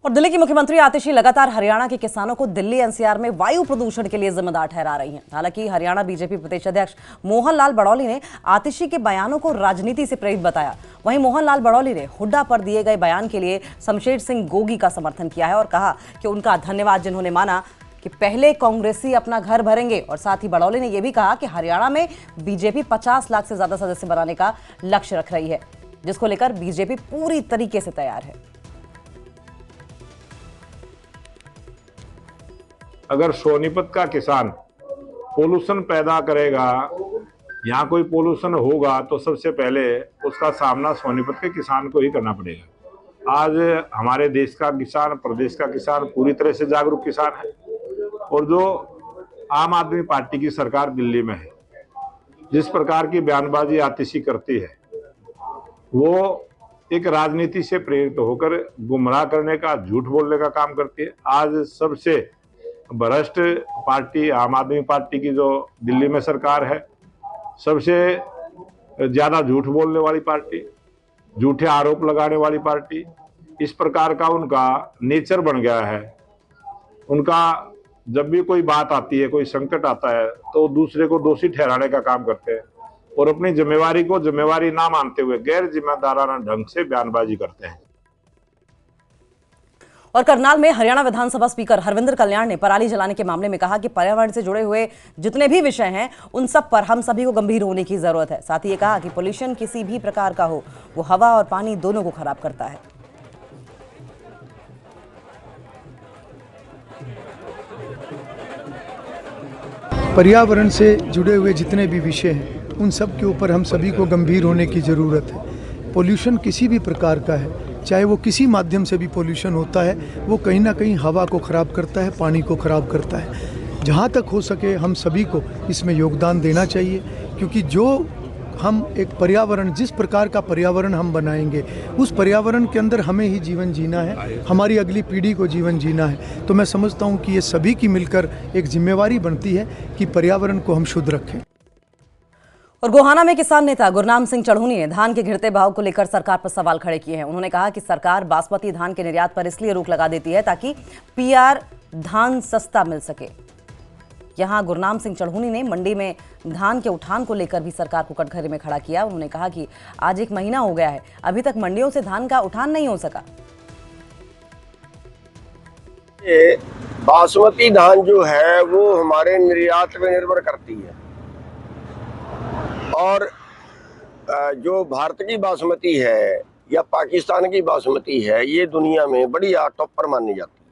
और दिल्ली की मुख्यमंत्री आतिशी लगातार हरियाणा के किसानों को दिल्ली एनसीआर में वायु प्रदूषण के लिए जिम्मेदार ठहरा रही हैं। हालांकि हरियाणा बीजेपी प्रदेश अध्यक्ष मोहन लाल बड़ौली ने आतिशी के बयानों को राजनीति से प्रेरित बताया। वहीं मोहन लाल बड़ौली ने हुड्डा पर दिए गए बयान के लिए शमशेर सिंह गोगी का समर्थन किया है और कहा कि उनका धन्यवाद जिन्होंने माना कि पहले कांग्रेसी अपना घर भरेंगे। और साथ ही बड़ौली ने यह भी कहा कि हरियाणा में बीजेपी 50 लाख से ज्यादा सदस्य बनाने का लक्ष्य रख रही है, जिसको लेकर बीजेपी पूरी तरीके से तैयार है। अगर सोनीपत का किसान पोल्यूशन पैदा करेगा, यहाँ कोई पोल्यूशन होगा, तो सबसे पहले उसका सामना सोनीपत के किसान को ही करना पड़ेगा। आज हमारे देश का किसान, प्रदेश का किसान पूरी तरह से जागरूक किसान है। और जो आम आदमी पार्टी की सरकार दिल्ली में है, जिस प्रकार की बयानबाजी आतिशी करती है, वो एक राजनीति से प्रेरित होकर गुमराह करने का, झूठ बोलने का काम करती है। आज सबसे भ्रष्ट पार्टी आम आदमी पार्टी की जो दिल्ली में सरकार है, सबसे ज्यादा झूठ बोलने वाली पार्टी, झूठे आरोप लगाने वाली पार्टी, इस प्रकार का उनका नेचर बन गया है। उनका जब भी कोई बात आती है, कोई संकट आता है, तो दूसरे को दोषी ठहराने का काम करते हैं और अपनी जिम्मेवारी को जिम्मेवारी ना मानते हुए गैर जिम्मेदाराना ढंग से बयानबाजी करते हैं। और करनाल में हरियाणा विधानसभा स्पीकर हरविंदर कल्याण ने पराली जलाने के मामले में कहा कि पर्यावरण से जुड़े हुए जितने भी विषय हैं, उन सब पर हम सभी को गंभीर होने की जरूरत है। साथ ही ये कहा कि पोल्यूशन किसी भी प्रकार का हो, वो हवा और पानी दोनों को खराब करता है। पर्यावरण से जुड़े हुए जितने भी विषय हैं, उन सब के ऊपर हम सभी को गंभीर होने की ज़रूरत है। पोल्यूशन किसी भी प्रकार का है, चाहे वो किसी माध्यम से भी पोल्यूशन होता है, वो कहीं ना कहीं हवा को ख़राब करता है, पानी को ख़राब करता है। जहाँ तक हो सके हम सभी को इसमें योगदान देना चाहिए, क्योंकि जो हम एक पर्यावरण, जिस प्रकार का पर्यावरण हम बनाएंगे, उस पर्यावरण के अंदर हमें ही जीवन जीना है, हमारी अगली पीढ़ी को जीवन जीना है। तो मैं समझता हूँ कि ये सभी की मिलकर एक जिम्मेवारी बनती है कि पर्यावरण को हम शुद्ध रखें। और गोहाना में किसान नेता गुरनाम सिंह चढ़ूनी ने धान के गिरते भाव को लेकर सरकार पर सवाल खड़े किए हैं। उन्होंने कहा कि सरकार बासमती धान के निर्यात पर इसलिए रोक लगा देती है ताकि पीआर धान सस्ता मिल सके। यहां गुरनाम सिंह चढ़ूनी ने मंडी में धान के उठान को लेकर भी सरकार को कटघरे में खड़ा किया। उन्होंने कहा कि आज 1 महीना हो गया है, अभी तक मंडियों से धान का उठान नहीं हो सका। बासमती धान जो है वो हमारे निर्यात पे निर्भर करती है, और जो भारत की बासमती है या पाकिस्तान की बासमती है, ये दुनिया में बड़ी टॉप पर मानी जाती है।